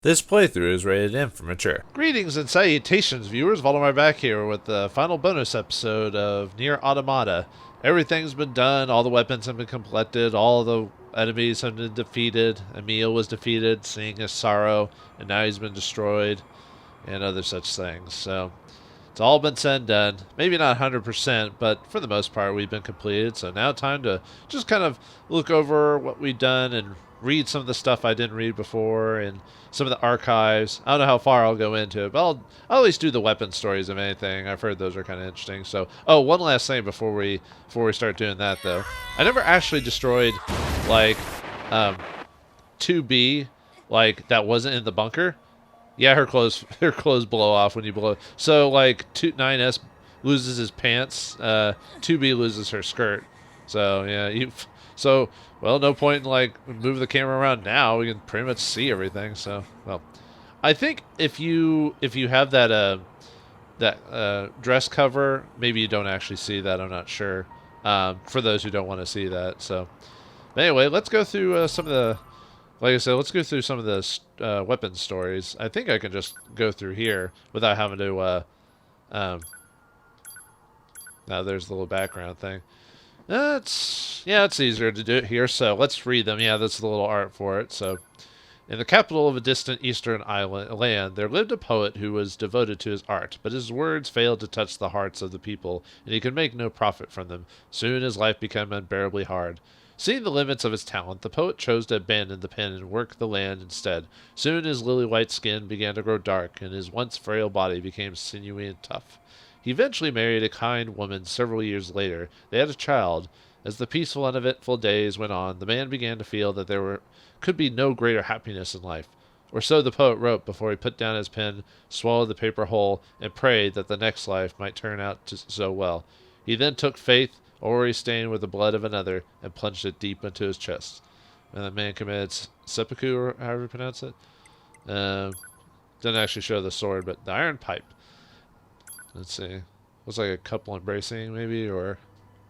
This playthrough is rated M for mature. Greetings and salutations, viewers. Vauldemare back here with the final bonus episode of Nier Automata. Everything's been done, all the weapons have been completed, all the enemies have been defeated. Emil was defeated, seeing his sorrow, and now he's been destroyed, and other such things. So, it's all been said and done. Maybe not 100%, but for the most part, we've been completed. So now time to just kind of look over what we've done and read some of the stuff I didn't read before and some of the archives. I don't know how far I'll go into it, but I'll at least do the weapon stories of anything. I've heard those are kind of interesting. So, oh, one last thing before we start doing that though, I never actually destroyed like 2B, like that wasn't in the bunker. Yeah, her clothes blow off when you blow. So like 9S loses his pants, 2B loses her skirt. So yeah, no point in like move the camera around now. We can pretty much see everything. So well, I think if you have that dress cover, maybe you don't actually see that. I'm not sure. For those who don't want to see that. So anyway, let's go through some of the. Like I said, let's go through some of the weapon stories. I think I can just go through here without having to, now there's the little background thing. It's easier to do it here, so let's read them. Yeah, that's the little art for it. So, in the capital of a distant eastern land, there lived a poet who was devoted to his art, but his words failed to touch the hearts of the people, and he could make no profit from them. Soon his life became unbearably hard. Seeing the limits of his talent, the poet chose to abandon the pen and work the land instead. Soon his lily-white skin began to grow dark, and his once frail body became sinewy and tough. He eventually married a kind woman several years later. They had a child. As the peaceful, uneventful days went on, the man began to feel that could be no greater happiness in life. Or so the poet wrote before he put down his pen, swallowed the paper whole, and prayed that the next life might turn out so well. He then took faith, already stained with the blood of another, and plunged it deep into his chest. And the man committed seppuku, or however you pronounce it. Didn't actually show the sword, but the iron pipe. Let's see. Looks like a couple embracing, maybe, or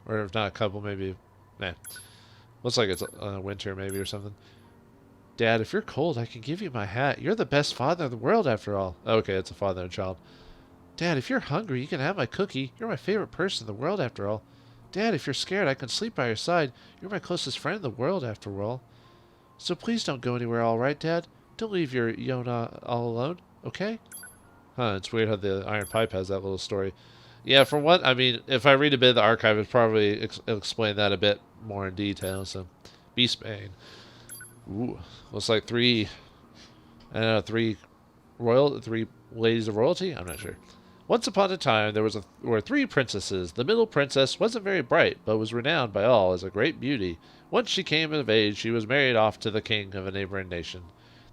if not a couple, maybe. Nah. Looks like it's winter, maybe, or something. Dad, if you're cold, I can give you my hat. You're the best father in the world, after all. Okay, it's a father and child. Dad, if you're hungry, you can have my cookie. You're my favorite person in the world, after all. Dad, if you're scared, I can sleep by your side. You're my closest friend in the world, after all. So please don't go anywhere, all right, Dad? Don't leave your Yona all alone, okay? Huh, it's weird how the iron pipe has that little story. Yeah, from what, I mean, if I read a bit of the archive, it'll probably explain that a bit more in detail, so. Beastbane. Ooh, looks like three ladies of royalty? I'm not sure. Once upon a time, there were three princesses. The middle princess wasn't very bright, but was renowned by all as a great beauty. Once she came of age, she was married off to the king of a neighboring nation.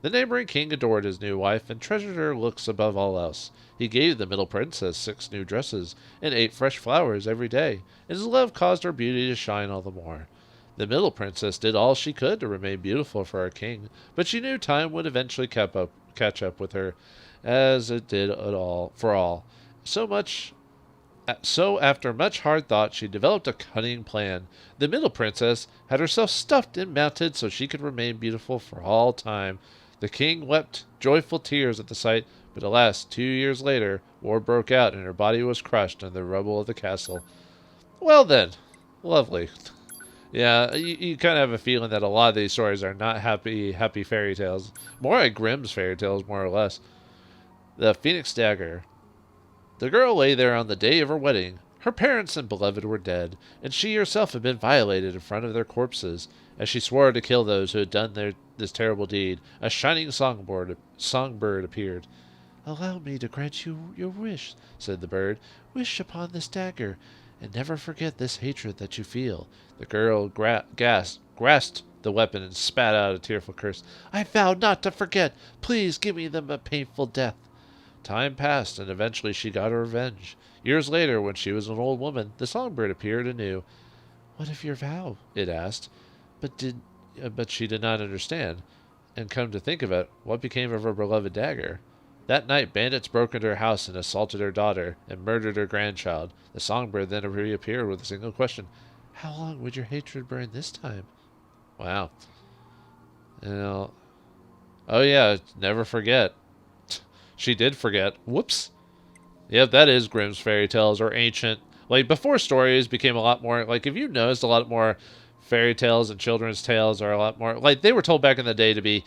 The neighboring king adored his new wife and treasured her looks above all else. He gave the middle princess 6 new dresses and 8 fresh flowers every day, and his love caused her beauty to shine all the more. The middle princess did all she could to remain beautiful for her king, but she knew time would eventually catch up with her, as it did for all. So after much hard thought, she developed a cunning plan. The middle princess had herself stuffed and mounted so she could remain beautiful for all time. The king wept joyful tears at the sight, but alas, 2 years later, war broke out and her body was crushed in the rubble of the castle. Well then, lovely. Yeah, you kind of have a feeling that a lot of these stories are not happy fairy tales. More like Grimm's fairy tales, more or less. The Phoenix Dagger. The girl lay there on the day of her wedding. Her parents and beloved were dead, and she herself had been violated in front of their corpses. As she swore to kill those who had done this terrible deed, a shining songbird appeared. "Allow me to grant you your wish," said the bird. "Wish upon this dagger, and never forget this hatred that you feel." The girl grasped the weapon and spat out a tearful curse. "I vow not to forget. Please give me them a painful death." Time passed, and eventually she got her revenge. Years later, when she was an old woman, the songbird appeared anew. "What of your vow?" it asked. But she did not understand. And come to think of it, what became of her beloved dagger? That night, bandits broke into her house and assaulted her daughter and murdered her grandchild. The songbird then reappeared with a single question. "How long would your hatred burn this time?" Wow. You know, Oh yeah, never forget. She did forget. Whoops. Yep, that is Grimm's fairy tales or ancient. Like before, stories became a lot more. Like if you noticed, a lot more fairy tales and children's tales are a lot more. Like they were told back in the day to be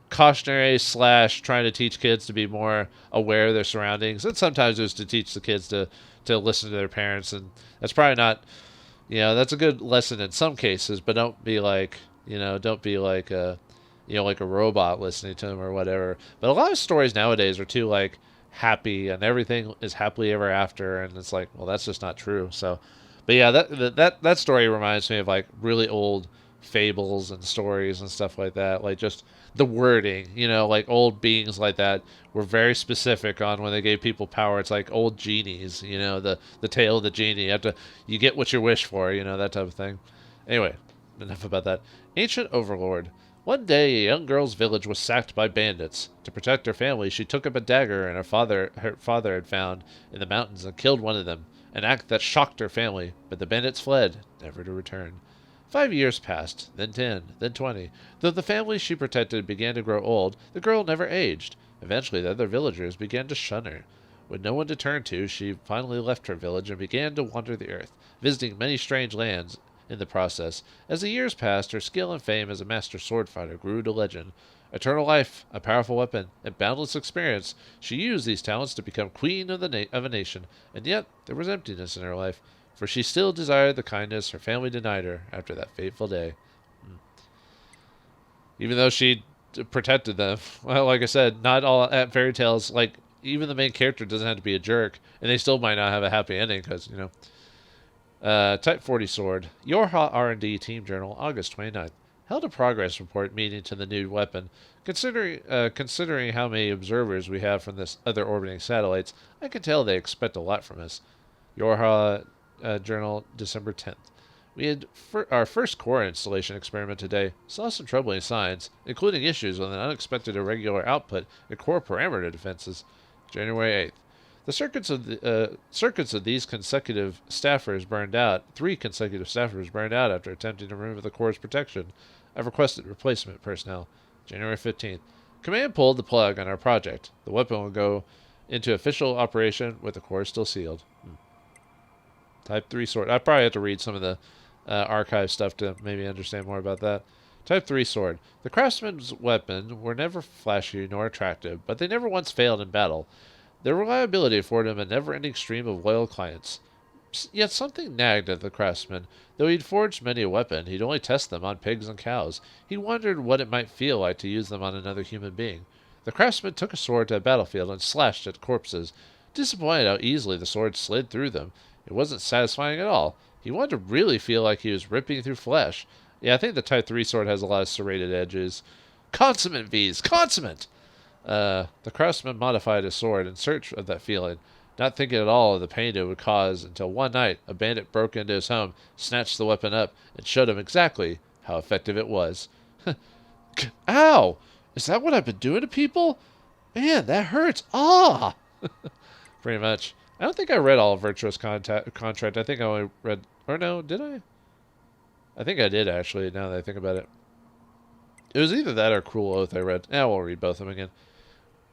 cautionary slash trying to teach kids to be more aware of their surroundings, and sometimes it was to teach the kids to listen to their parents, and that's probably not. That's a good lesson in some cases, but don't be like don't be like a like a robot listening to them or whatever. But a lot of stories nowadays are too like happy and everything is happily ever after, and it's like, well, that's just not true. So, but yeah, that story reminds me of like really old fables and stories and stuff like that. Like just the wording, like old beings like that were very specific on when they gave people power. It's like old genies, the tale of the genie. You get what you wish for, that type of thing. Anyway, enough about that. Ancient Overlord. One day, a young girl's village was sacked by bandits. To protect her family, she took up a dagger her father had found in the mountains and killed one of them, an act that shocked her family, but the bandits fled, never to return. 5 years passed, then 10, then 20. Though the family she protected began to grow old, the girl never aged. Eventually, the other villagers began to shun her. With no one to turn to, she finally left her village and began to wander the earth, visiting many strange lands in the process. As the years passed, her skill and fame as a master sword fighter grew to legend. Eternal life, a powerful weapon, and boundless experience, she used these talents to become queen of of a nation, and yet there was emptiness in her life, for she still desired the kindness her family denied her after that fateful day. Even though she protected them, well, like I said, not all fairy tales, like, even the main character doesn't have to be a jerk, and they still might not have a happy ending, because, Type 40 Sword. Yorha R&D Team Journal, August 29th. Held a progress report meeting to the new weapon. Considering how many observers we have from this other orbiting satellites, I can tell they expect a lot from us. Yorha Journal, December 10th. We had our first core installation experiment today. Saw some troubling signs, including issues with an unexpected irregular output in core parameter defenses. January 8th. The circuits of these consecutive staffers burned out. 3 consecutive staffers burned out after attempting to remove the core's protection. I've requested replacement personnel. January 15th. Command pulled the plug on our project. The weapon will go into official operation with the core still sealed. Type 3 sword. I probably have to read some of the archive stuff to maybe understand more about that. Type 3 sword. The craftsman's weapon were never flashy nor attractive, but they never once failed in battle. Their reliability afforded him a never-ending stream of loyal clients. Yet something nagged at the craftsman. Though he'd forged many a weapon, he'd only test them on pigs and cows. He wondered what it might feel like to use them on another human being. The craftsman took a sword to a battlefield and slashed at corpses. Disappointed how easily the sword slid through them, it wasn't satisfying at all. He wanted to really feel like he was ripping through flesh. Yeah, I think the Type 3 sword has a lot of serrated edges. Consummate, V's! Consummate! The craftsman modified his sword in search of that feeling, not thinking at all of the pain it would cause until one night a bandit broke into his home, snatched the weapon up, and showed him exactly how effective it was. Ow! Is that what I've been doing to people? Man, that hurts. Ah! Pretty much. I don't think I read all of Virtuous Contract. I think I only read... Or no, did I? I think I did, actually, now that I think about it. It was either that or Cruel Oath I read. We'll read both of them again.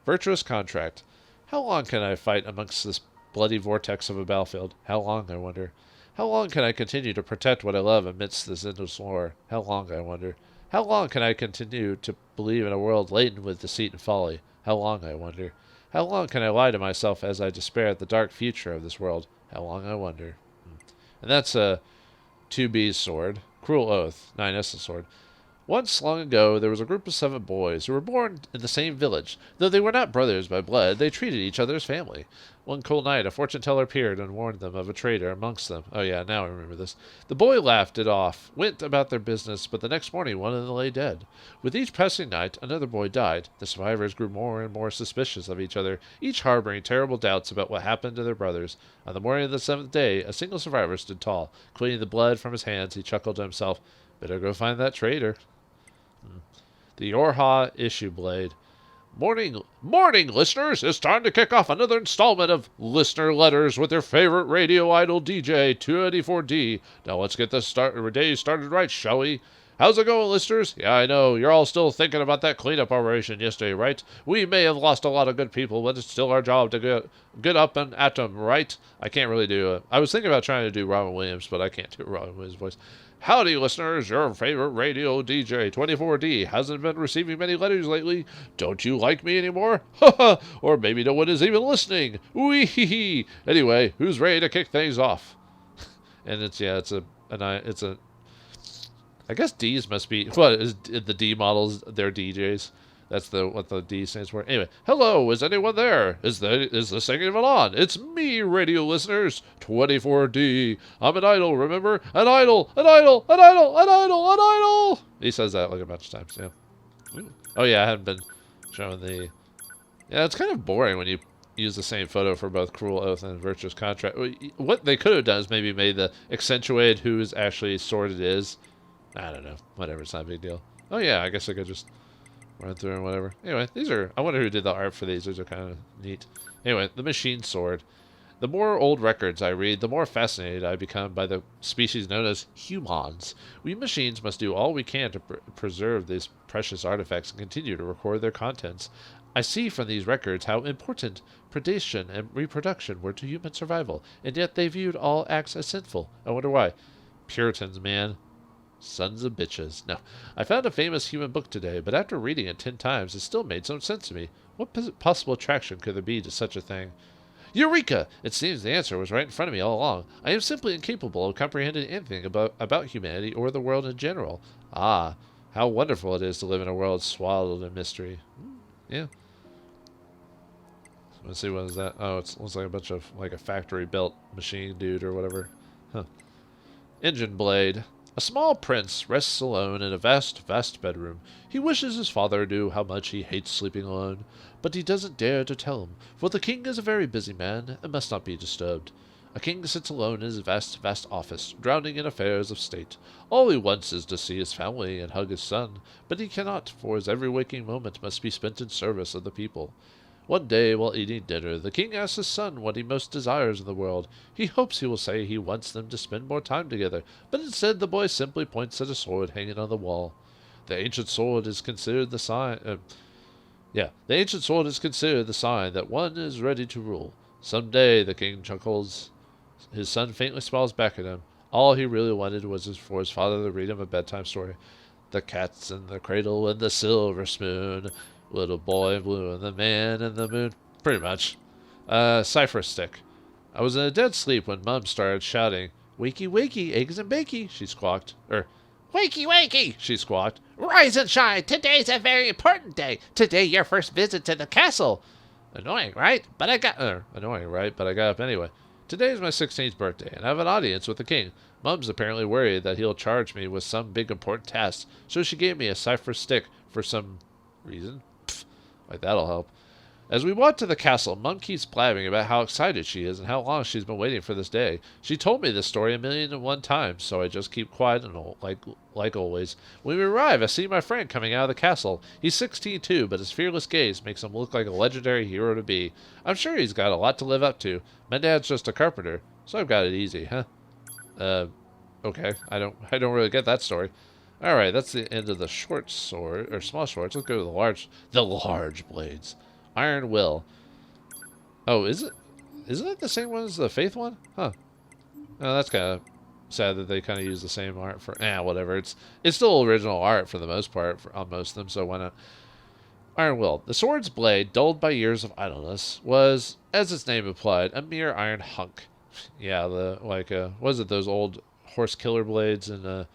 Virtuous Contract. How long can I fight amongst this bloody vortex of a battlefield? How long, I wonder? How long can I continue to protect what I love amidst this endless war? How long, I wonder? How long can I continue to believe in a world laden with deceit and folly? How long, I wonder? How long can I lie to myself as I despair at the dark future of this world? How long, I wonder? And that's a 2B's sword. Cruel Oath, 9S's sword. Once, long ago, there was a group of 7 boys who were born in the same village. Though they were not brothers by blood, they treated each other as family. One cold night, a fortune-teller appeared and warned them of a traitor amongst them. Oh yeah, now I remember this. The boy laughed it off, went about their business, but the next morning one of them lay dead. With each passing night, another boy died. The survivors grew more and more suspicious of each other, each harboring terrible doubts about what happened to their brothers. On the morning of the 7th day, a single survivor stood tall. Cleaning the blood from his hands, he chuckled to himself, "Better go find that traitor." The Yorha Issue Blade. Morning, listeners! It's time to kick off another installment of Listener Letters with your favorite radio idol DJ 284D. Now let's get this day started right, shall we? How's it going, listeners? Yeah, I know. You're all still thinking about that cleanup operation yesterday, right? We may have lost a lot of good people, but it's still our job to get up and at them, right? I can't really do it. I was thinking about trying to do Robin Williams, but I can't do Robin Williams' voice. Howdy, listeners. Your favorite radio DJ, 24D, hasn't been receiving many letters lately. Don't you like me anymore? Ha Or maybe no one is even listening. Wee hee hee. Anyway, who's ready to kick things off? And it's a I guess D's must be, what, is the D models, they're DJs? That's what the D stands for. Anyway, hello, is anyone there? Is the thing even on? It's me, radio listeners, 24D. I'm an idol, remember? An idol, an idol, an idol, an idol, an idol. He says that like a bunch of times, yeah. Ooh. Oh yeah, I haven't been showing the, yeah, it's kind of boring when you use the same photo for both Cruel Oath and Virtuous Contract. What they could have done is maybe made the accentuated who's actually sword it is. I don't know. Whatever. It's not a big deal. Oh, yeah. I guess I could just run through and whatever. Anyway, these are... I wonder who did the art for these. These are kind of neat. Anyway, the machine sword. The more old records I read, the more fascinated I become by the species known as humans. We machines must do all we can to preserve these precious artifacts and continue to record their contents. I see from these records how important predation and reproduction were to human survival, and yet they viewed all acts as sinful. I wonder why. Puritans, man. Sons of bitches. No. I found a famous human book today, but after reading it 10 times, it still made some sense to me. What possible attraction could there be to such a thing? Eureka! It seems the answer was right in front of me all along. I am simply incapable of comprehending anything about humanity or the world in general. Ah, how wonderful it is to live in a world swallowed in mystery. Yeah. Let's see, what is that? Oh, it looks like a bunch of, like a factory-built machine dude or whatever. Huh. Engine blade. A small prince rests alone in a vast, vast bedroom. He wishes his father knew how much he hates sleeping alone, but he doesn't dare to tell him, for the king is a very busy man and must not be disturbed. A king sits alone in his vast, vast office, drowning in affairs of state. All he wants is to see his family and hug his son, but he cannot, for his every waking moment must be spent in service of the people. One day, while eating dinner, the king asks his son what he most desires in the world. He hopes he will say he wants them to spend more time together, but instead the boy simply points at a sword hanging on the wall. The ancient sword is considered the sign... the ancient sword is considered the sign that one is ready to rule. Some day, the king chuckles. His son faintly smiles back at him. All he really wanted was for his father to read him a bedtime story. The cat's in the cradle and the silver spoon. Little boy in blue and the man in the moon. Pretty much. Cipher stick. I was in a dead sleep when Mum started shouting, "Wakey, wakey, eggs and bakey," she squawked. "Wakey, wakey," she squawked. "Rise and shine. Today's a very important day. Today your first visit to the castle." Annoying, right? But I got up anyway. Today is my 16th birthday, and I have an audience with the king. Mum's apparently worried that he'll charge me with some big important task, so she gave me a cipher stick for some reason. Like, that'll help. As we walk to the castle, Mum keeps blabbing about how excited she is and how long she's been waiting for this day. She told me this story 1,000,001 times, so I just keep quiet and like always. When we arrive, I see my friend coming out of the castle. He's 16 too, but his fearless gaze makes him look like a legendary hero to be. I'm sure he's got a lot to live up to. My dad's just a carpenter, so I've got it easy, huh? Okay. I don't really get that story. All right, that's the end of the short sword, or small swords. Let's go to the large blades. Iron Will. Oh, isn't it the same one as the Faith one? Huh. Oh, that's kind of sad that they kind of use the same art for... whatever. It's still original art for the most part on most of them, so why not? Iron Will. The sword's blade, dulled by years of idleness, was, as its name implied, a mere iron hunk. Yeah, was it those old horse killer blades in the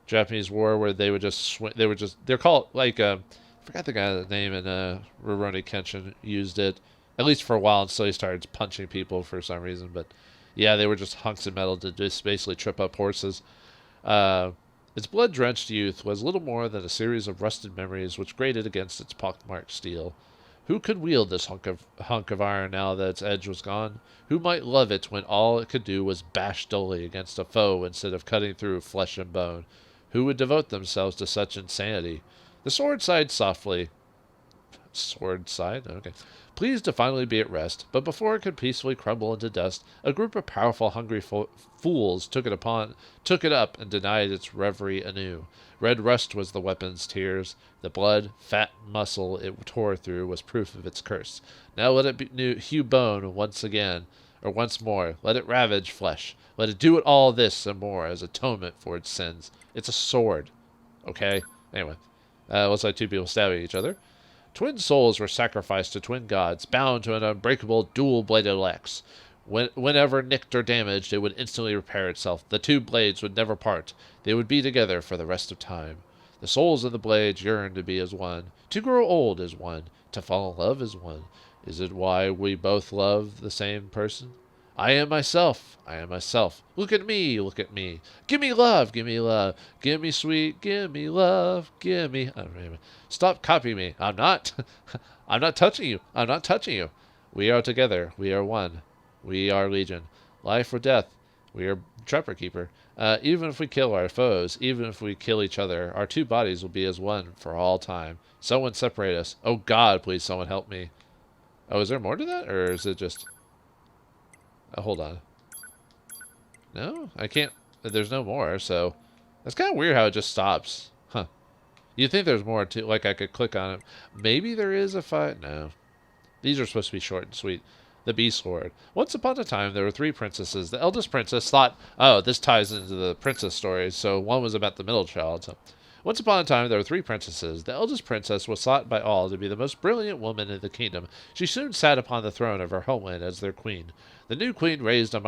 Japanese War where they would just they're called I forgot the guy's name in Rurouni Kenshin used it at least for a while until he started punching people for some reason. But yeah, they were just hunks of metal to just basically trip up horses. Its blood-drenched youth was little more than a series of rusted memories which grated against its pockmarked steel. Who could wield this hunk of iron now that its edge was gone? Who might love it when all it could do was bash dully against a foe instead of cutting through flesh and bone? Who would devote themselves to such insanity? The sword sighed softly. sword side. Okay. Pleased to finally be at rest, but before it could peacefully crumble into dust, a group of powerful, hungry fools took it up and denied its reverie anew. Red rust was the weapon's tears. The blood, fat muscle it tore through was proof of its curse. Now let it hew bone once again, or once more. Let it ravage flesh. Let it do it all this and more as atonement for its sins. It's a sword. Okay? Anyway. Looks like two people stabbing each other. Twin souls were sacrificed to twin gods, bound to an unbreakable dual-bladed axe. Whenever nicked or damaged, it would instantly repair itself. The two blades would never part. They would be together for the rest of time. The souls of the blades yearned to be as one, to grow old as one, to fall in love as one. Is it why we both love the same person? I am myself. I am myself. Look at me. Look at me. Give me love. Give me love. Give me sweet. Give me love. Give me. Stop copying me. I'm not. I'm not touching you. I'm not touching you. We are together. We are one. We are legion. Life or death. We are Trapper Keeper. Even if we kill our foes, even if we kill each other, our two bodies will be as one for all time. Someone separate us. Oh God, please someone help me. Oh, is there more to that? Or is it just... hold on. No? I can't... There's no more, so... That's kind of weird how it just stops. Huh. You'd think there's more, too. Like, I could click on it. Maybe there is a fight. No. These are supposed to be short and sweet. The Beast Sword. Once upon a time, there were three princesses. The eldest princess thought... Oh, this ties into the princess story. So, one was about the middle child. So, once upon a time, there were three princesses. The eldest princess was thought by all to be the most brilliant woman in the kingdom. She soon sat upon the throne of her homeland as their queen. The new queen raised a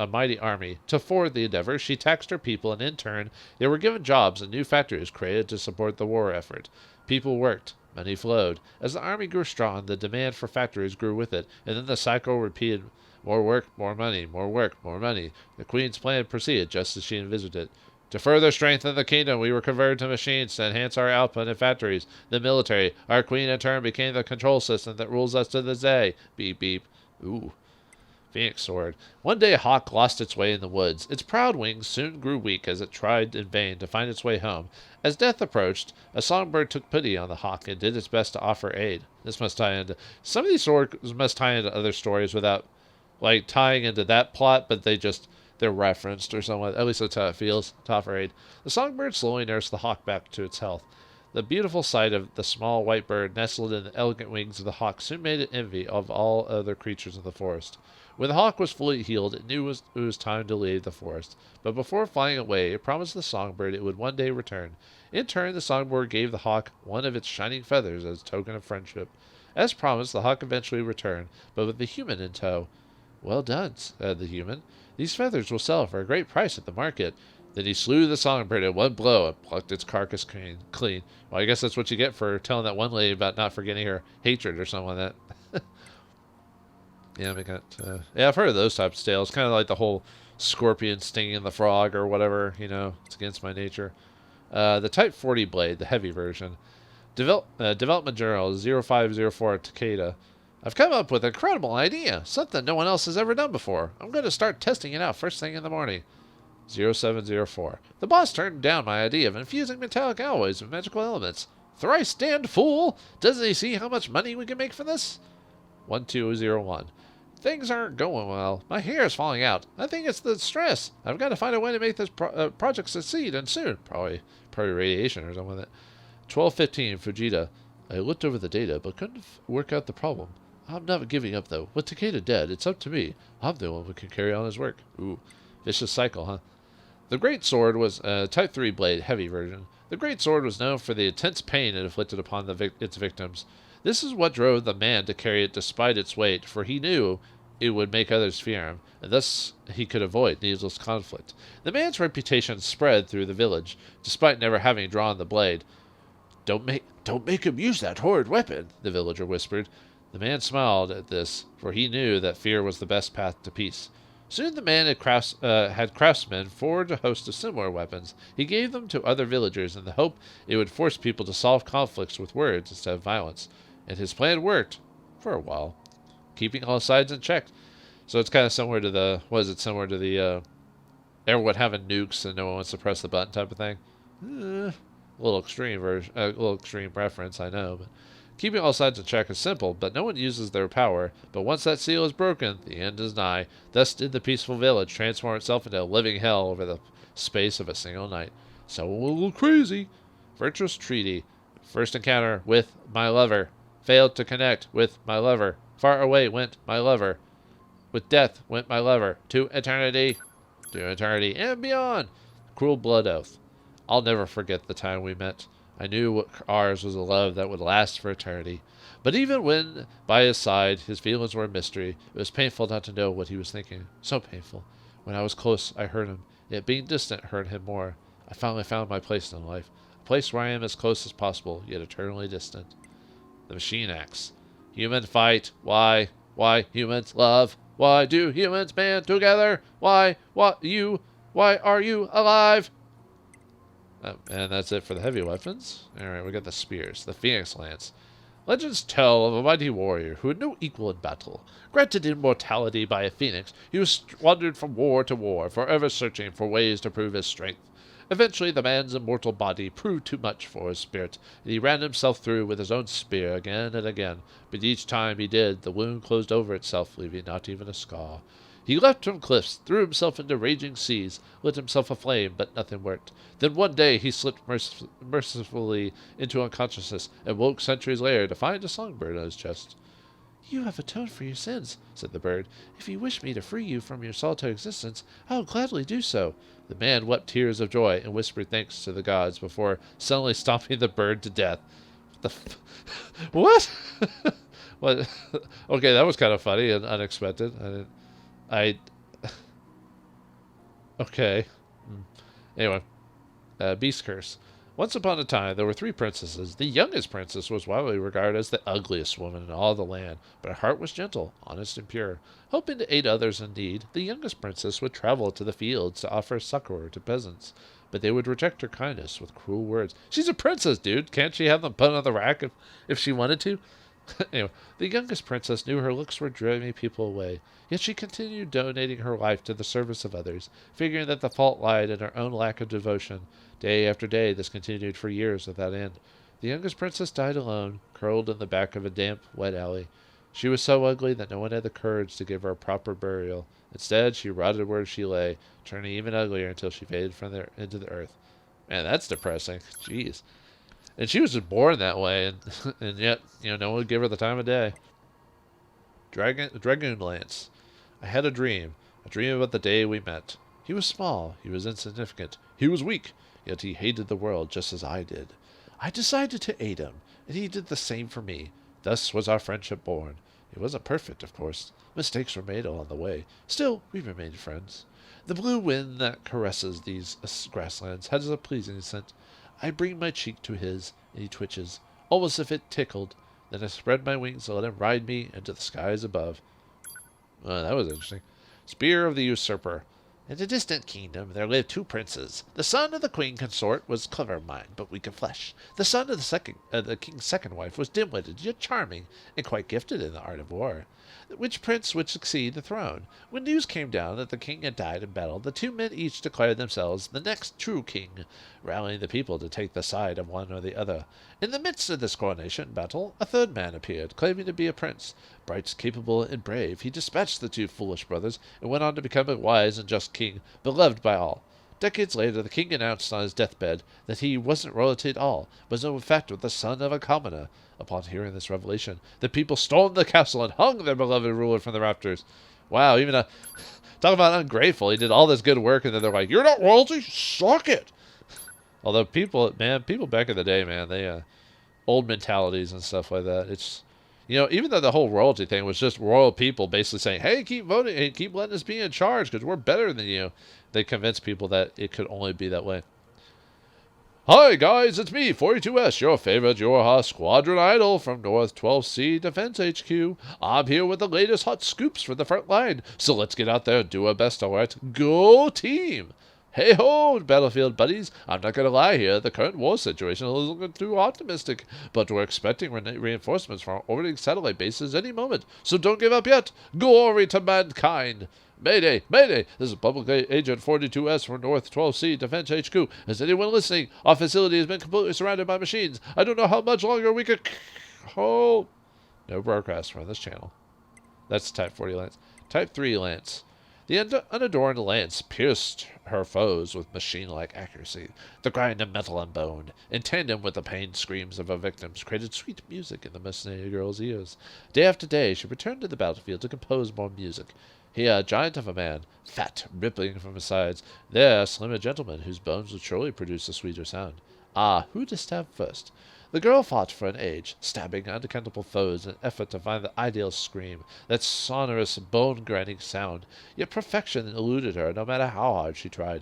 mighty army. To forward the endeavor, she taxed her people, and in turn, they were given jobs and new factories created to support the war effort. People worked. Money flowed. As the army grew strong, the demand for factories grew with it, and then the cycle repeated. More work, more money, more work, more money. The queen's plan proceeded just as she envisaged it. To further strengthen the kingdom, we were converted to machines to enhance our output in factories. The military. Our queen, in turn, became the control system that rules us to this day. Beep, beep. Ooh. Phoenix Sword. One day a hawk lost its way in the woods. Its proud wings soon grew weak as it tried in vain to find its way home. As death approached, a songbird took pity on the hawk and did its best to offer aid. This must tie into... Some of these stories must tie into other stories without, like, tying into that plot, but they're referenced or something. At least that's how it feels, to offer aid. The songbird slowly nursed the hawk back to its health. The beautiful sight of the small white bird nestled in the elegant wings of the hawk soon made it envy of all other creatures of the forest. When the hawk was fully healed, it knew it was time to leave the forest. But before flying away, it promised the songbird it would one day return. In turn, the songbird gave the hawk one of its shining feathers as a token of friendship. As promised, the hawk eventually returned, but with the human in tow. Well done, said the human. These feathers will sell for a great price at the market. Then he slew the songbird in one blow and plucked its carcass clean. Well, I guess that's what you get for telling that one lady about not forgetting her hatred or something like that. Yeah, I've heard of those types of tales. Kind of like the whole scorpion stinging the frog or whatever. It's against my nature. The Type 40 blade, the heavy version. Development Journal 0504 Takeda. I've come up with an incredible idea. Something no one else has ever done before. I'm going to start testing it out first thing in the morning. 0704. The boss turned down my idea of infusing metallic alloys with magical elements. Thrice damned fool! Doesn't he see how much money we can make from this? 1201. Things aren't going well. My hair is falling out. I think it's the stress. I've got to find a way to make this project succeed, and soon. Probably radiation or something like that. 1215 Fujita. I looked over the data, but couldn't work out the problem. I'm not giving up, though. With Takeda dead, it's up to me. I'm the one who can carry on his work. Ooh. Vicious cycle, huh? The Great Sword was a Type 3 blade, heavy version. The Great Sword was known for the intense pain it inflicted upon its victims. This is what drove the man to carry it despite its weight, for he knew it would make others fear him, and thus he could avoid needless conflict. The man's reputation spread through the village, despite never having drawn the blade. Don't make him use that horrid weapon, the villager whispered. The man smiled at this, for he knew that fear was the best path to peace. Soon the man had craftsmen forged a host of similar weapons. He gave them to other villagers in the hope it would force people to solve conflicts with words instead of violence. And his plan worked, for a while, keeping all sides in check. So it's kind of similar to the, everyone having nukes and no one wants to press the button type of thing. A little extreme reference, I know, but Keeping all sides in check is simple, but no one uses their power. But once that seal is broken, the end is nigh. Thus did the peaceful village transform itself into a living hell over the space of a single night. So a little crazy. Virtuous treaty. First encounter with my lover. Failed to connect with my lover. Far away went my lover. With death went my lover. To eternity. To eternity and beyond. Cruel blood oath. I'll never forget the time we met. I knew ours was a love that would last for eternity. But even when by his side his feelings were a mystery, it was painful not to know what he was thinking. So painful. When I was close, I heard him. Yet being distant hurt him more. I finally found my place in life. A place where I am as close as possible, yet eternally distant. The machine axe. Human fight. Why? Why humans love? Why do humans band together? Why? What you? Why are you alive? And that's it for the heavy weapons. Alright, we got the spears. The Phoenix Lance. Legends tell of a mighty warrior who had no equal in battle. Granted immortality by a phoenix, he was wandered from war to war, forever searching for ways to prove his strength. Eventually, the man's immortal body proved too much for his spirit, and he ran himself through with his own spear again and again. But each time he did, the wound closed over itself, leaving not even a scar. He leapt from cliffs, threw himself into raging seas, lit himself aflame, but nothing worked. Then one day he slipped mercifully into unconsciousness and woke centuries later to find a songbird on his chest. "You have atoned for your sins," said the bird. "If you wish me to free you from your solitary existence, I will gladly do so." The man wept tears of joy and whispered thanks to the gods before suddenly stomping the bird to death. What? What? Okay, that was kind of funny and unexpected. Okay. Anyway. Beast Curse. Once upon a time, there were 3 princesses. The youngest princess was widely regarded as the ugliest woman in all the land, but her heart was gentle, honest, and pure. Hoping to aid others in need, the youngest princess would travel to the fields to offer succor to peasants, but they would reject her kindness with cruel words. She's a princess, dude. Can't she have them put on the rack if she wanted to? Anyway, the youngest princess knew her looks were driving people away, yet she continued donating her life to the service of others, figuring that the fault lied in her own lack of devotion. Day after day, this continued for years without end. The youngest princess died alone, curled in the back of a damp, wet alley. She was so ugly that no one had the courage to give her a proper burial. Instead, she rotted where she lay, turning even uglier until she faded into the earth. Man, that's depressing. Jeez. And she was just born that way, and yet, no one would give her the time of day. Dragoon Lance. I had a dream about the day we met. He was small, he was insignificant, he was weak, yet he hated the world just as I did. I decided to aid him, and he did the same for me. Thus was our friendship born. It wasn't perfect, of course. Mistakes were made along the way. Still, we remained friends. The blue wind that caresses these grasslands has a pleasing scent. I bring my cheek to his, and he twitches, almost as if it tickled. Then I spread my wings and let him ride me into the skies above. That was interesting. Spear of the Usurper. In a distant kingdom there lived 2 princes. The son of the queen consort was clever of mind, but weak of flesh. The son of the king's second wife was dim-witted, yet charming, and quite gifted in the art of war. Which prince would succeed the throne? When news came down that the king had died in battle, the 2 men each declared themselves the next true king, rallying the people to take the side of one or the other. In the midst of this coronation battle, a 3rd man appeared, claiming to be a prince. Bright, capable, and brave, he dispatched the 2 foolish brothers and went on to become a wise and just king, beloved by all. Decades later, the king announced on his deathbed that he wasn't royalty at all, but in fact was the son of a commoner. Upon hearing this revelation, the people stormed the castle and hung their beloved ruler from the rafters. Wow, even talk about ungrateful. He did all this good work, and then they're like, "You're not royalty? Suck it!" Although people back in the day, man, they old mentalities and stuff like that. It's even though the whole royalty thing was just royal people basically saying, "Hey, keep voting, and keep letting us be in charge because we're better than you," they convinced people that it could only be that way. Hi guys, it's me, 42S, your favorite Yorha Squadron Idol from North 12C Defense HQ. I'm here with the latest hot scoops for the front line, so let's get out there and do our best, alright? Go team! Hey ho, Battlefield buddies, I'm not gonna lie here, the current war situation is looking too optimistic, but we're expecting reinforcements from orbiting satellite bases any moment, so don't give up yet! Glory to mankind! Mayday! Mayday! This is Public Agent 42S from North 12C Defense HQ. Is anyone listening? Our facility has been completely surrounded by machines. I don't know how much longer we could Hold! No broadcast from this channel. That's Type 40 Lance. Type 3 Lance. The unadorned lance pierced her foes with machine-like accuracy. The grind of metal and bone, in tandem with the pained screams of her victims, created sweet music in the mercenary girl's ears. Day after day, she returned to the battlefield to compose more music. Here, a giant of a man, fat, rippling from his sides. There, a slimmer gentleman, whose bones would surely produce a sweeter sound. Ah, who to stab first? The girl fought for an age, stabbing unaccountable foes in an effort to find the ideal scream, that sonorous, bone-grinding sound. Yet perfection eluded her, no matter how hard she tried.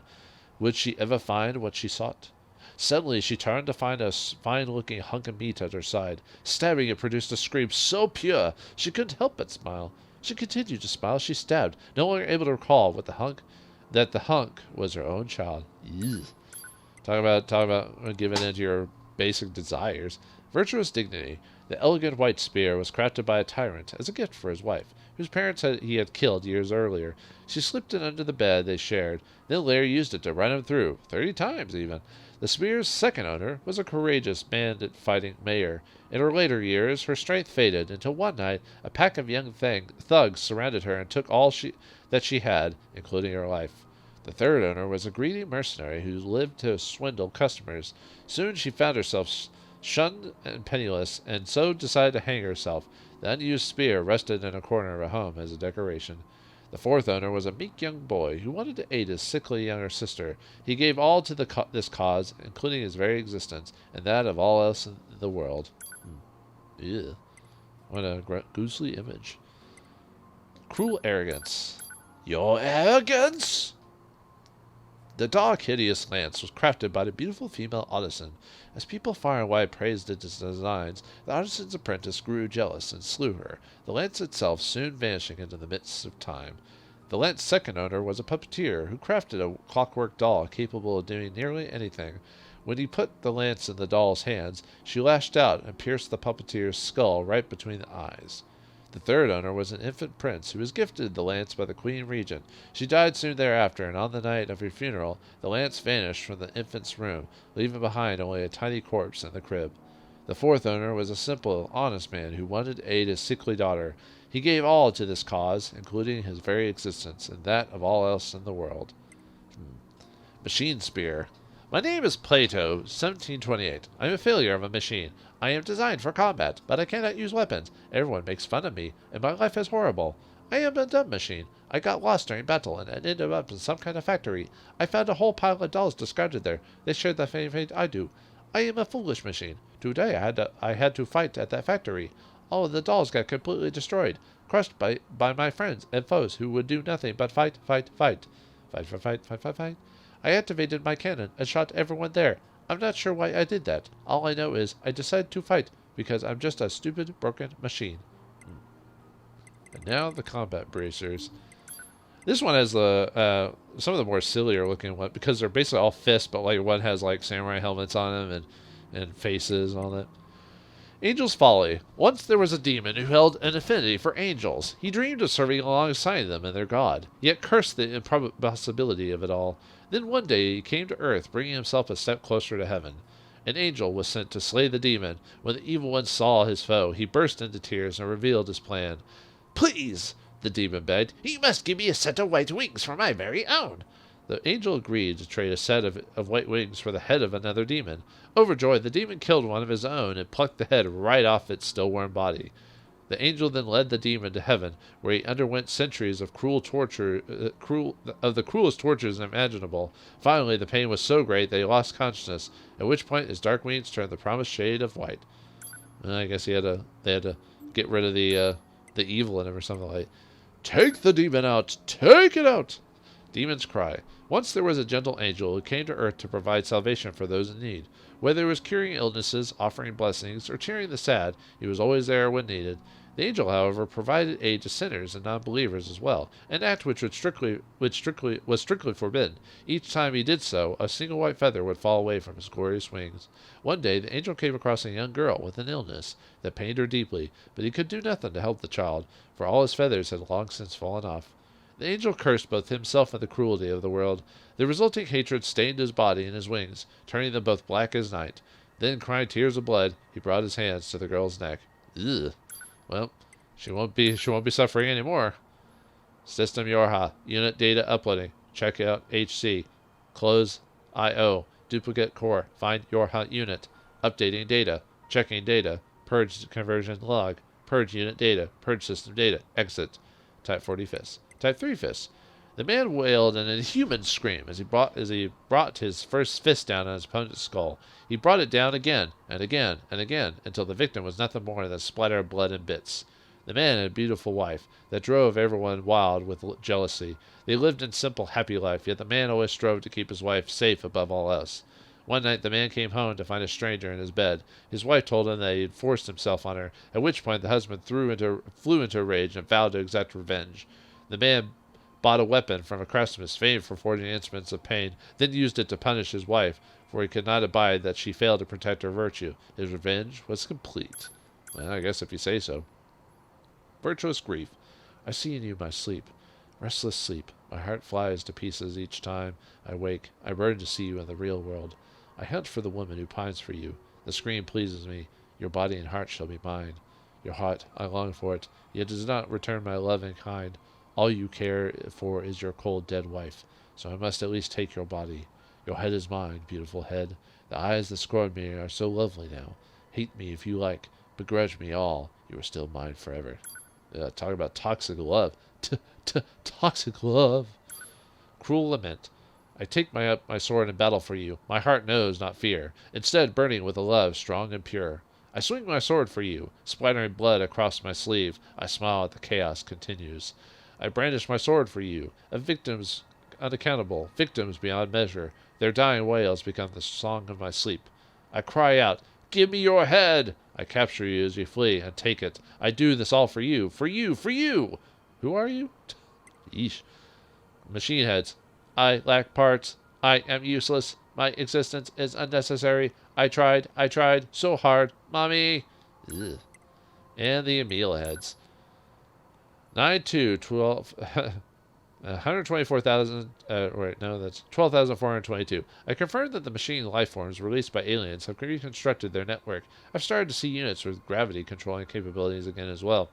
Would she ever find what she sought? Suddenly she turned to find a fine-looking hunk of meat at her side. Stabbing it produced a scream so pure she couldn't help but smile. She continued to smile as she stabbed, no longer able to recall that the hunk was her own child. Ew. Talk about giving in to your basic desires. Virtuous dignity. The elegant white spear was crafted by a tyrant as a gift for his wife, whose parents he had killed years earlier. She slipped it under the bed they shared. Then Lair used it to run him through, 30 times even. The spear's second owner was a courageous bandit-fighting mayor. In her later years, her strength faded until one night a pack of young thugs surrounded her and took all that she had, including her life. The third owner was a greedy mercenary who lived to swindle customers. Soon she found herself shunned and penniless, and so decided to hang herself. The unused spear rested in a corner of her home as a decoration. The fourth owner was a meek young boy who wanted to aid his sickly younger sister. He gave all to this cause, including his very existence, and that of all else in the world. Ew. What a grisly image. Cruel arrogance. Your arrogance? The dark, hideous lance was crafted by the beautiful female artisan. As people far and wide praised its designs, the artisan's apprentice grew jealous and slew her, the lance itself soon vanishing into the midst of time. The lance's second owner was a puppeteer who crafted a clockwork doll capable of doing nearly anything. When he put the lance in the doll's hands, she lashed out and pierced the puppeteer's skull right between the eyes. The third owner was an infant prince who was gifted the lance by the Queen Regent. She died soon thereafter, and on the night of her funeral, the lance vanished from the infant's room, leaving behind only a tiny corpse in the crib. The fourth owner was a simple, honest man who wanted to aid his sickly daughter. He gave all to this cause, including his very existence, and that of all else in the world. Machine Spear. My name is Plato, 1728. I am a failure of a machine. I am designed for combat, but I cannot use weapons. Everyone makes fun of me, and my life is horrible. I am a dumb machine. I got lost during battle and ended up in some kind of factory. I found a whole pile of dolls discarded there. They shared the same fate I do. I am a foolish machine. Today I had to fight at that factory. All of the dolls got completely destroyed, crushed by my friends and foes who would do nothing but fight. Fight. I activated my cannon and shot everyone there. I'm not sure why I did that. All I know is I decided to fight because I'm just a stupid, broken machine. And now the combat bracers. This one has the some of the more sillier looking ones because they're basically all fists, but like one has like samurai helmets on them and faces and all that. Angel's Folly. Once there was a demon who held an affinity for angels. He dreamed of serving alongside them and their god, yet cursed the impossibility of it all. Then one day he came to earth, bringing himself a step closer to heaven. An angel was sent to slay the demon. When the evil one saw his foe, he burst into tears and revealed his plan. "Please," the demon begged, "you must give me a set of white wings for my very own." The angel agreed to trade a set of white wings for the head of another demon. Overjoyed, the demon killed one of his own and plucked the head right off its still-warm body. The angel then led the demon to heaven, where he underwent centuries of the cruelest tortures imaginable. Finally, the pain was so great that he lost consciousness, at which point his dark wings turned the promised shade of white. I guess they had to get rid of the evil in him or something like that. "Take the demon out! Take it out!" Demons cry. Once there was a gentle angel who came to earth to provide salvation for those in need. Whether it was curing illnesses, offering blessings, or cheering the sad, he was always there when needed. The angel, however, provided aid to sinners and non-believers as well, an act which was strictly forbidden. Each time he did so, a single white feather would fall away from his glorious wings. One day, the angel came across a young girl with an illness that pained her deeply, but he could do nothing to help the child, for all his feathers had long since fallen off. The angel cursed both himself and the cruelty of the world. The resulting hatred stained his body and his wings, turning them both black as night. Then, crying tears of blood, he brought his hands to the girl's neck. Ugh. Well, she won't be suffering anymore. System Yorha. Unit data uploading. Check out HC. Close IO. Duplicate core. Find Yorha unit. Updating data. Checking data. Purge conversion log. Purge unit data. Purge system data. Exit. Type 40 fists. Type 3 fists. The man wailed an inhuman scream as he brought his first fist down on his opponent's skull. He brought it down again, and again, and again, until the victim was nothing more than a splatter of blood and bits. The man had a beautiful wife that drove everyone wild with jealousy. They lived in simple, happy life, yet the man always strove to keep his wife safe above all else. One night the man came home to find a stranger in his bed. His wife told him that he had forced himself on her, at which point the husband flew into a rage and vowed to exact revenge. The man bought a weapon from a craftsman famed for forging instruments of pain, then used it to punish his wife, for he could not abide that she failed to protect her virtue. His revenge was complete. Well, I guess if you say so. Virtuous grief. I see in you my sleep. Restless sleep. My heart flies to pieces each time I wake. I burn to see you in the real world. I hunt for the woman who pines for you. The scream pleases me. Your body and heart shall be mine. Your heart, I long for it, yet does not return my love in kind. All you care for is your cold, dead wife, so I must at least take your body. Your head is mine, beautiful head. The eyes that scorned me are so lovely now. Hate me if you like, begrudge me all. You are still mine forever. Talk about toxic love. Toxic love. Cruel lament. I take my sword in battle for you. My heart knows not fear, instead burning with a love strong and pure. I swing my sword for you, splattering blood across my sleeve. I smile at the chaos continues. I brandish my sword for you, of victims unaccountable, victims beyond measure. Their dying wails become the song of my sleep. I cry out, give me your head! I capture you as you flee, and take it. I do this all for you, for you, for you! Who are you? Yeesh. Machine heads. I lack parts. I am useless. My existence is unnecessary. I tried so hard. Mommy! Ugh. And the Emil heads. 12 124,000, wait, no, that's 12,422. I confirmed that the machine life forms released by aliens have reconstructed their network. I've started to see units with gravity controlling capabilities again as well.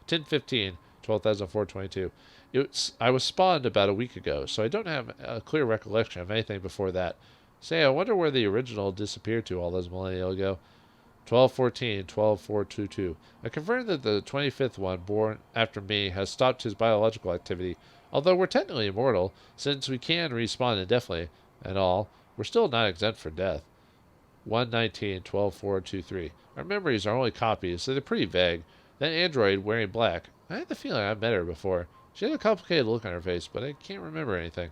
1015, 12,422. I was spawned about a week ago, so I don't have a clear recollection of anything before that. Say, I wonder where the original disappeared to all those millennia ago. 1214, 12422. I confirmed that the 25th one born after me has stopped his biological activity. Although we're technically immortal, since we can respawn indefinitely and all, we're still not exempt from death. 119, 12423. Our memories are only copies, so they're pretty vague. That android wearing black. I had the feeling I've met her before. She had a complicated look on her face, but I can't remember anything.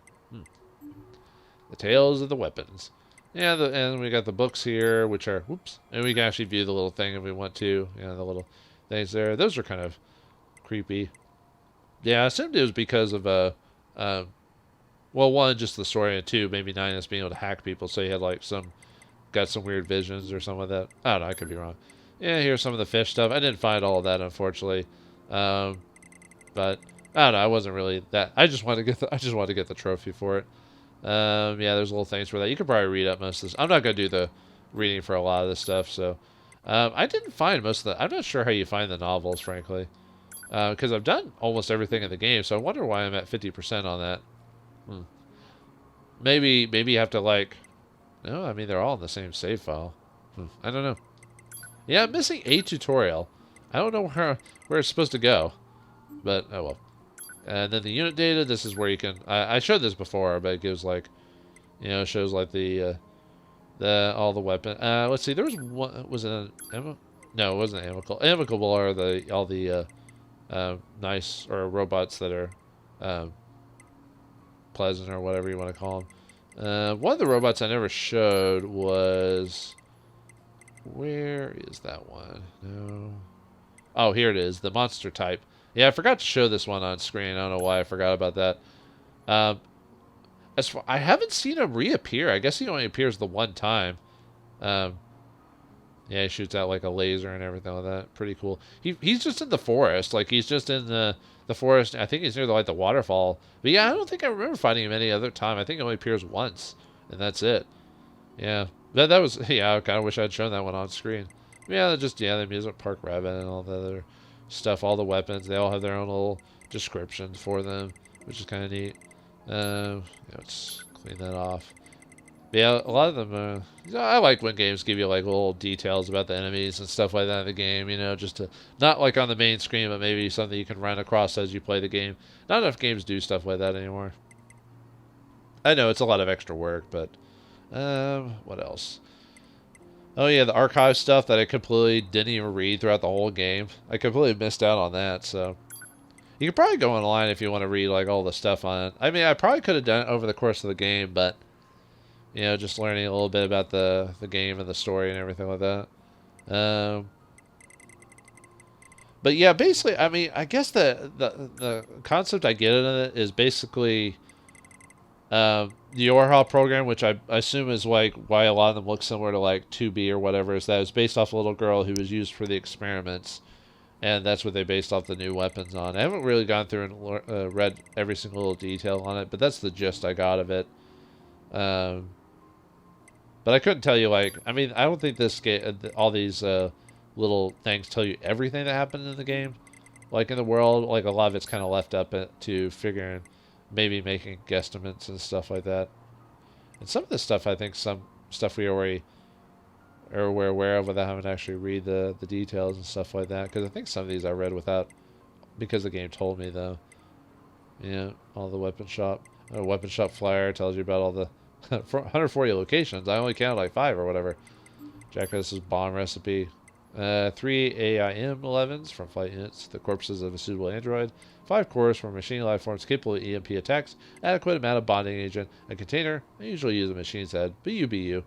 The tales of the weapons. Yeah, and we got the books here, which are, whoops, and we can actually view the little thing if we want to. You know, the little things there. Those are kind of creepy. Yeah, I assumed it was because of, well, one, just the story, and two, maybe Ninus being able to hack people, so he had, like, got some weird visions or something like that. I don't know, I could be wrong. Yeah, here's some of the fish stuff. I didn't find all of that, unfortunately. But, I don't know, I wasn't really that, I just wanted to get the trophy for it. Yeah, there's little things for that. You could probably read up most of this. I'm not going to do the reading for a lot of this stuff, so. I didn't find most of the, I'm not sure how you find the novels, frankly. Because I've done almost everything in the game, so I wonder why I'm at 50% on that. Maybe you have to, like, no, I mean, they're all in the same save file. I don't know. Yeah, I'm missing a tutorial. I don't know where it's supposed to go, but, oh well. And then the unit data, this is where you can, I showed this before, but it gives, like, you know, shows, like, all the weapon. Let's see, there was one, was it an ammo? No, it wasn't amicable. Amicable are all the nice, or robots that are pleasant, or whatever you want to call them. One of the robots I never showed was, where is that one? No. Oh, here it is, the monster type. Yeah, I forgot to show this one on screen. I don't know why I forgot about that. I haven't seen him reappear. I guess he only appears the one time. Yeah, he shoots out like a laser and everything like that. Pretty cool. He's just in the forest. Like, he's just in the forest. I think he's near the waterfall. But yeah, I don't think I remember finding him any other time. I think he only appears once, and that's it. Yeah, that was, yeah, I kind of wish I'd shown that one on screen. Yeah, they're just, the amusement park rabbit and all the other stuff, all the weapons. They all have their own little descriptions for them, which is kind of neat. Let's clean that off. But yeah, a lot of them, I like when games give you like little details about the enemies and stuff like that in the game, just to, not like on the main screen, but maybe something you can run across as you play the game. Not enough games do stuff like that anymore. I know it's a lot of extra work, but, what else? Oh yeah, the archive stuff that I completely didn't even read throughout the whole game. I completely missed out on that, so. You could probably go online if you want to read like all the stuff on it. I mean, I probably could have done it over the course of the game, but just learning a little bit about the game and the story and everything like that. But yeah, basically, I mean, I guess the concept I get in it is basically the Yorha program, which I assume is like why a lot of them look similar to like 2B or whatever, is that it's based off a little girl who was used for the experiments. And that's what they based off the new weapons on. I haven't really gone through and read every single little detail on it, but that's the gist I got of it. But I couldn't tell you, like, I mean, I don't think this game, all these little things tell you everything that happened in the game. Like, in the world, like, a lot of it's kind of left up to figuring, maybe making guesstimates and stuff like that. And some of this stuff, I think, some stuff we already... or we're aware of without having to actually read the details and stuff like that. Because I think some of these I read without, because the game told me, though. Yeah, all the weapon shop. Weapon shop flyer tells you about all the 140 locations. I only counted like 5 or whatever. Jackass's bomb recipe. 3 AIM-11s from flight units. The corpses of a suitable android. 5 cores from machine life forms capable of EMP attacks. Adequate amount of bonding agent. A container. I usually use a machine's head. BU.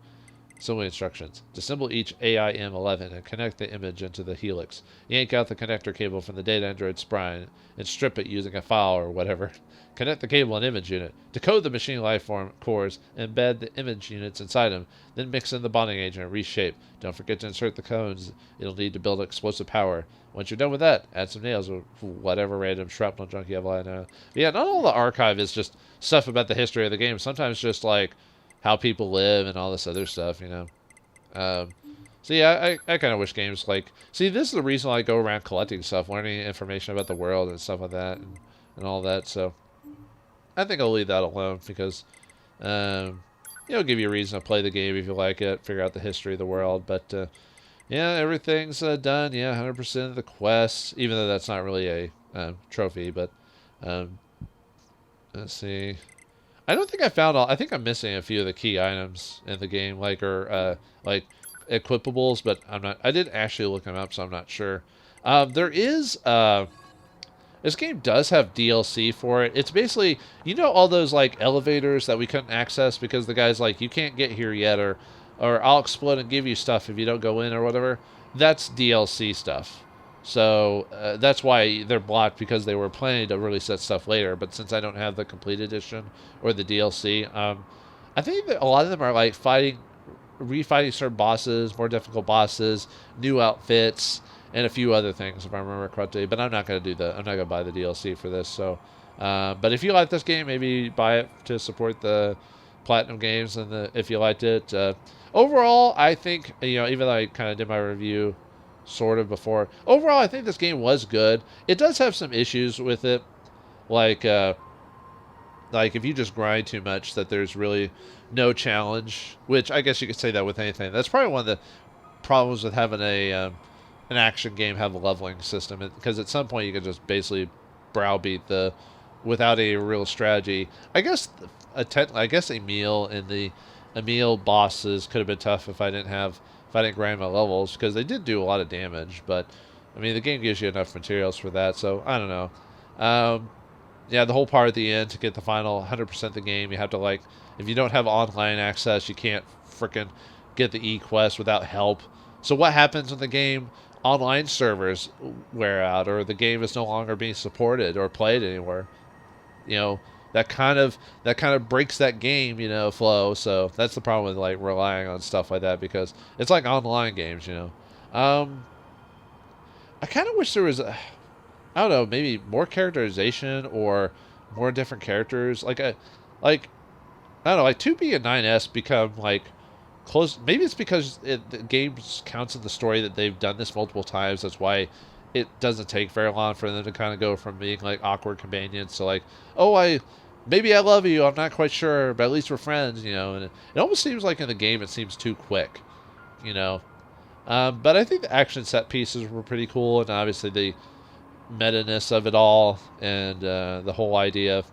Assembly instructions. Disassemble each AIM-11 and connect the image into the helix. Yank out the connector cable from the data android spine and strip it using a file or whatever. Connect the cable and image unit. Decode the machine life form cores. Embed the image units inside them. Then mix in the bonding agent and reshape. Don't forget to insert the cones it'll need to build explosive power. Once you're done with that, add some nails or whatever random shrapnel junk you have lying around. Yeah, not all the archive is just stuff about the history of the game. Sometimes just like how people live and all this other stuff, So yeah, I kind of wish games like... See, this is the reason I go around collecting stuff, learning information about the world and stuff like that, and all that, so... I think I'll leave that alone, because... it'll give you a reason to play the game if you like it, figure out the history of the world, but... yeah, everything's done, yeah, 100% of the quests, even though that's not really a trophy, but... let's see... I don't think I found all... I think I'm missing a few of the key items in the game, like equipables, but I'm not... I didn't actually look them up, so I'm not sure. There is... this game does have DLC for it. It's basically... all those, like, elevators that we couldn't access because the guy's like, you can't get here yet, or I'll explode and give you stuff if you don't go in or whatever. That's DLC stuff. So that's why they're blocked, because they were planning to release that stuff later. But since I don't have the complete edition or the DLC, I think that a lot of them are like refighting certain bosses, more difficult bosses, new outfits, and a few other things if I remember correctly. But I'm not gonna I'm not gonna buy the DLC for this. So, but if you like this game, maybe buy it to support the PlatinumGames, and if you liked it. Overall, I think even though I kind of did my review sort of before. Overall, I think this game was good. It does have some issues with it, like if you just grind too much, that there's really no challenge. Which I guess you could say that with anything. That's probably one of the problems with having an action game have a leveling system, because at some point you can just basically browbeat without a real strategy. I guess a meal bosses could have been tough if I didn't grind my levels, because they did do a lot of damage, but I mean the game gives you enough materials for that, so I don't know. Yeah, the whole part at the end to get the final 100% of the game, you have to if you don't have online access, you can't frickin' get the E-quest without help. So what happens when the game online servers wear out, or the game is no longer being supported or played anywhere? That kind of breaks that game, flow. So that's the problem with relying on stuff like that, because it's like online games, I kind of wish there was I don't know, maybe more characterization or more different characters. I don't know, 2B and 9S become close. Maybe it's because the game counts in the story that they've done this multiple times. That's why it doesn't take very long for them to kind of go from being like awkward companions to like, oh, maybe I love you. I'm not quite sure, but at least we're friends, you know. And it almost seems like in the game it seems too quick, you know. But I think the action set pieces were pretty cool, and obviously the meta-ness of it all, and the whole idea of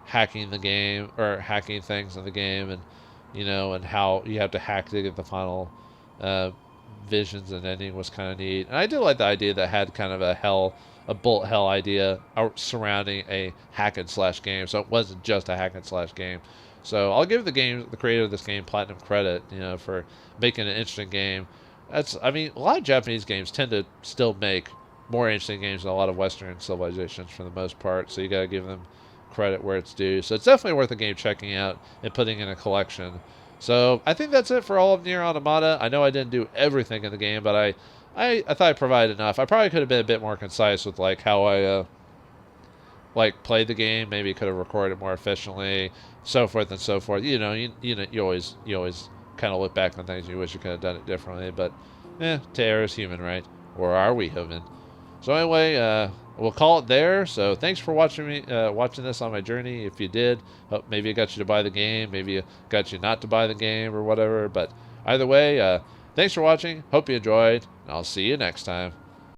hacking the game or hacking things in the game, and you know, and how you have to hack to get the final visions and ending was kind of neat. And I did like the idea that had kind of a bullet hell idea surrounding a hack and slash game, so it wasn't just a hack and slash game. So I'll give the creator of this game, Platinum, credit, you know, for making an interesting game. I mean, a lot of Japanese games tend to still make more interesting games than a lot of Western civilizations for the most part, so you gotta give them credit where it's due. So it's definitely worth a game checking out and putting in a collection. So I think that's it for all of Nier Automata. I know I didn't do everything in the game, but I thought I provided enough. I probably could have been a bit more concise with like how I like played the game. Maybe could have recorded more efficiently, so forth and so forth. You know, you always kind of look back on things you wish you could have done it differently, but to err is human, right? Or are we human? So anyway, we'll call it there. So thanks for watching this on my journey. If you did, hope maybe it got you to buy the game, maybe it got you not to buy the game or whatever. But either way, thanks for watching. Hope you enjoyed, and I'll see you next time.